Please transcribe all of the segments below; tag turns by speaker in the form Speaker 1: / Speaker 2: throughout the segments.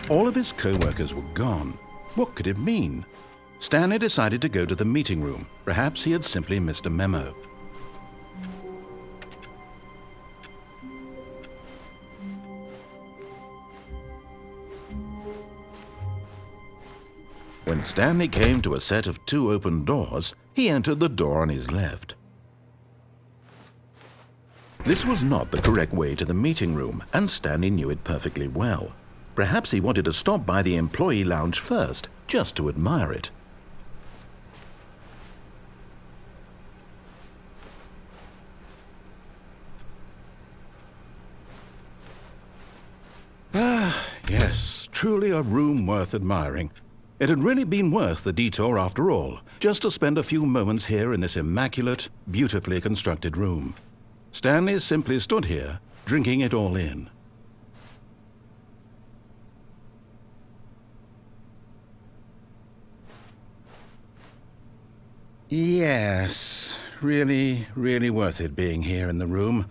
Speaker 1: All of his co-workers were gone. What could it mean? Stanley decided to go to the meeting room. Perhaps he had simply missed a memo. When Stanley came to a set of 2 open doors, he entered the door on his left. This was not the correct way to the meeting room, and Stanley knew it perfectly well. Perhaps he wanted to stop by the employee lounge first, just to admire it. Yes, truly a room worth admiring. It had really been worth the detour after all, just to spend a few moments here in this immaculate, beautifully constructed room. Stanley simply stood here, drinking it all in. Yes, really, really worth it being here in the room.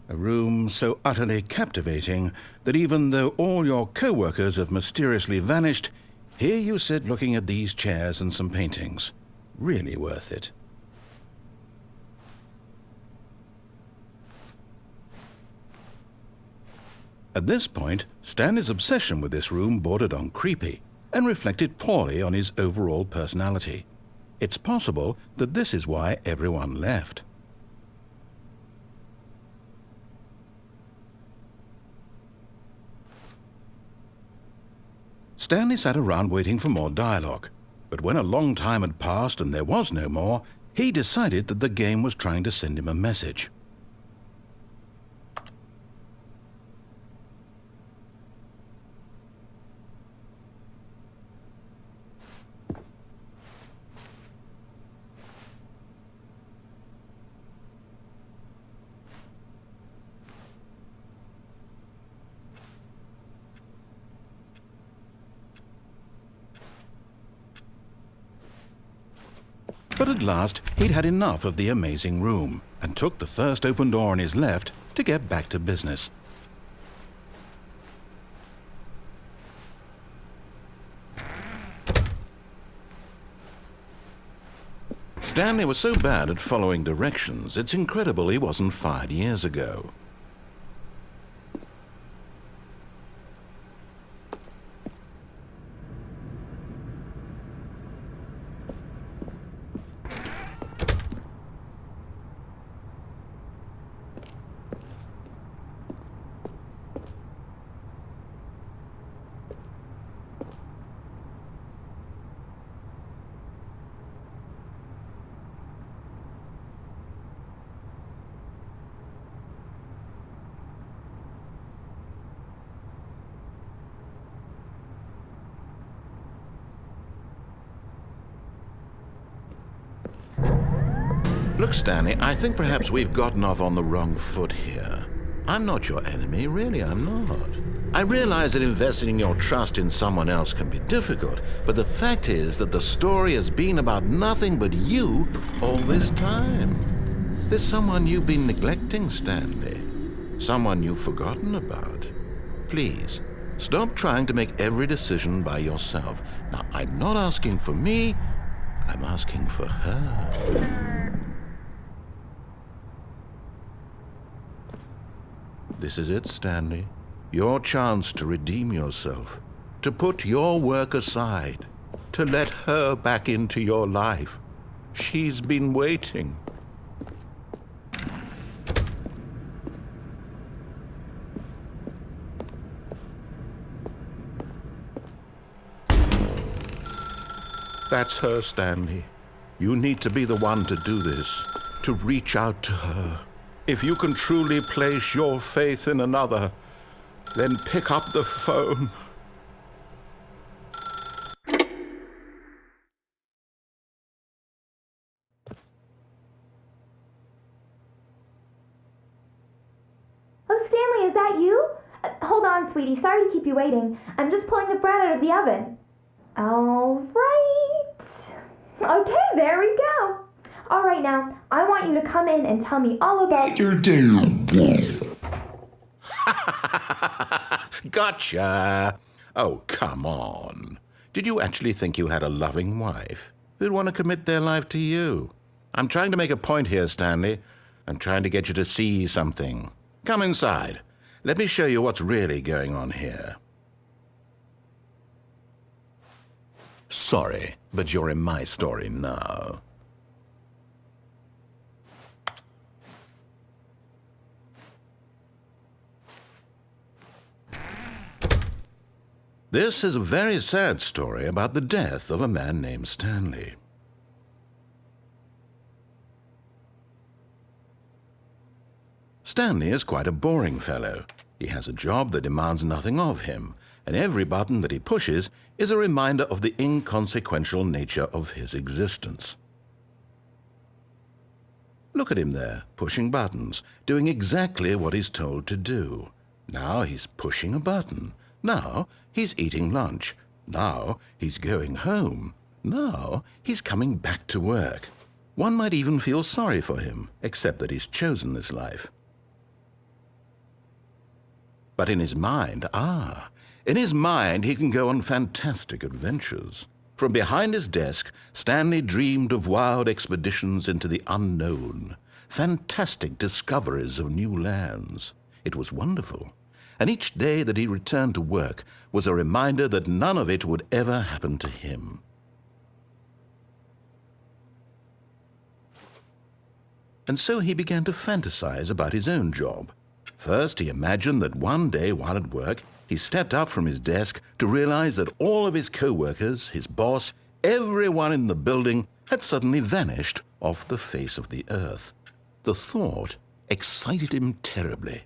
Speaker 1: A room so utterly captivating that even though all your co-workers have mysteriously vanished, here you sit looking at these chairs and some paintings. Really worth it. At this point, Stanley's obsession with this room bordered on creepy and reflected poorly on his overall personality. It's possible that this is why everyone left. Stanley sat around waiting for more dialogue, but when a long time had passed and there was no more, he decided that the game was trying to send him a message. But at last, he'd had enough of the amazing room and took the first open door on his left to get back to business. Stanley was so bad at following directions, it's incredible he wasn't fired years ago. Look, Stanley, I think perhaps we've gotten off on the wrong foot here. I'm not your enemy, really, I'm not. I realize that investing your trust in someone else can be difficult, but the fact is that the story has been about nothing but you all this time. There's someone you've been neglecting, Stanley. Someone you've forgotten about. Please, stop trying to make every decision by yourself. Now, I'm not asking for me, I'm asking for her. This is it, Stanley. Your chance to redeem yourself, to put your work aside, to let her back into your life. She's been waiting. That's her, Stanley. You need to be the one to do this, to reach out to her. If you can truly place your faith in another, then pick up the phone.
Speaker 2: Oh, Stanley, is that you? Hold on, sweetie. Sorry to keep you waiting. I'm just pulling the bread out of the oven. All right. Okay, there we go. All right, now, I want you to come in and tell me all about your day.
Speaker 1: Gotcha. Oh, come on. Did you actually think you had a loving wife who'd want to commit their life to you? I'm trying to make a point here, Stanley. I'm trying to get you to see something. Come inside. Let me show you what's really going on here. Sorry, but you're in my story now. This is a very sad story about the death of a man named Stanley. Stanley is quite a boring fellow. He has a job that demands nothing of him, and every button that he pushes is a reminder of the inconsequential nature of his existence. Look at him there, pushing buttons, doing exactly what he's told to do. Now he's pushing a button. Now he's eating lunch. Now he's going home. Now he's coming back to work. One might even feel sorry for him, except that he's chosen this life. But in his mind, he can go on fantastic adventures. From behind his desk, Stanley dreamed of wild expeditions into the unknown, fantastic discoveries of new lands. It was wonderful. And each day that he returned to work was a reminder that none of it would ever happen to him. And so he began to fantasize about his own job. First, he imagined that one day while at work, he stepped up from his desk to realize that all of his co-workers, his boss, everyone in the building had suddenly vanished off the face of the earth. The thought excited him terribly.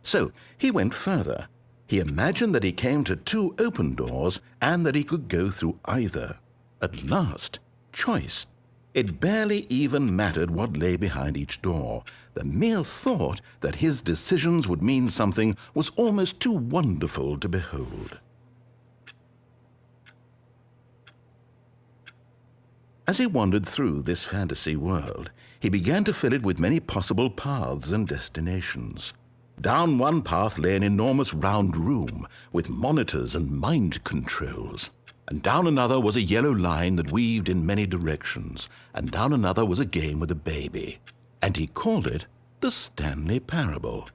Speaker 1: So he went further. He imagined that he came to 2 open doors and that he could go through either. At last, choice. It barely even mattered what lay behind each door. The mere thought that his decisions would mean something was almost too wonderful to behold. As he wandered through this fantasy world, he began to fill it with many possible paths and destinations. Down one path lay an enormous round room with monitors and mind controls. And down another was a yellow line that weaved in many directions. And down another was a game with a baby. And he called it the Stanley Parable.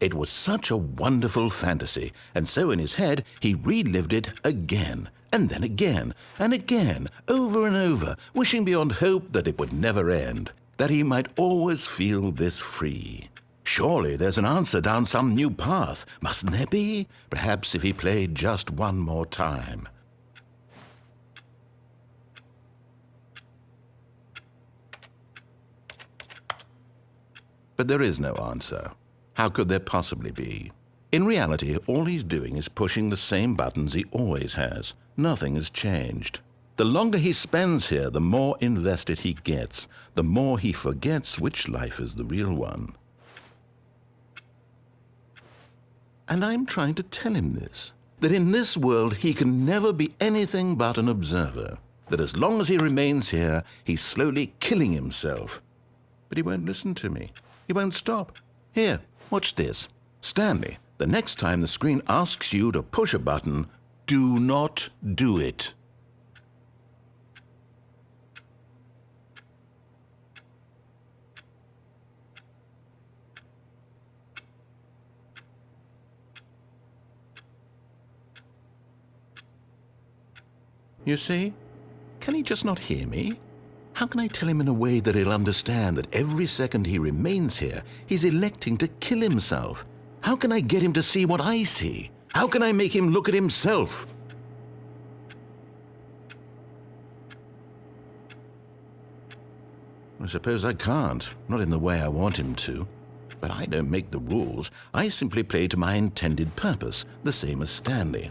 Speaker 1: It was such a wonderful fantasy, and so in his head he relived it again, and then again, and again, over and over, wishing beyond hope that it would never end, that he might always feel this free. Surely there's an answer down some new path, mustn't there be? Perhaps if he played just one more time. But there is no answer. How could there possibly be? In reality, all he's doing is pushing the same buttons he always has. Nothing has changed. The longer he spends here, the more invested he gets, the more he forgets which life is the real one. And I'm trying to tell him this, that in this world he can never be anything but an observer, that as long as he remains here, he's slowly killing himself. But he won't listen to me. He won't stop. Here, watch this. Stanley, the next time the screen asks you to push a button, do not do it. You see? Can he just not hear me? How can I tell him in a way that he'll understand that every second he remains here, he's electing to kill himself? How can I get him to see what I see? How can I make him look at himself? I suppose I can't, not in the way I want him to. But I don't make the rules. I simply play to my intended purpose, the same as Stanley.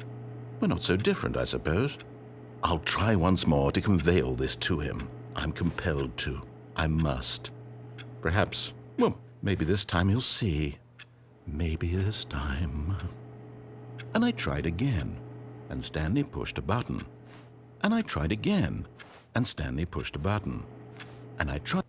Speaker 1: We're not so different, I suppose. I'll try once more to convey all this to him. I'm compelled to. I must. Perhaps, well, maybe this time he'll see. Maybe this time. And I tried again, and Stanley pushed a button. And I tried again, and Stanley pushed a button. And I tried.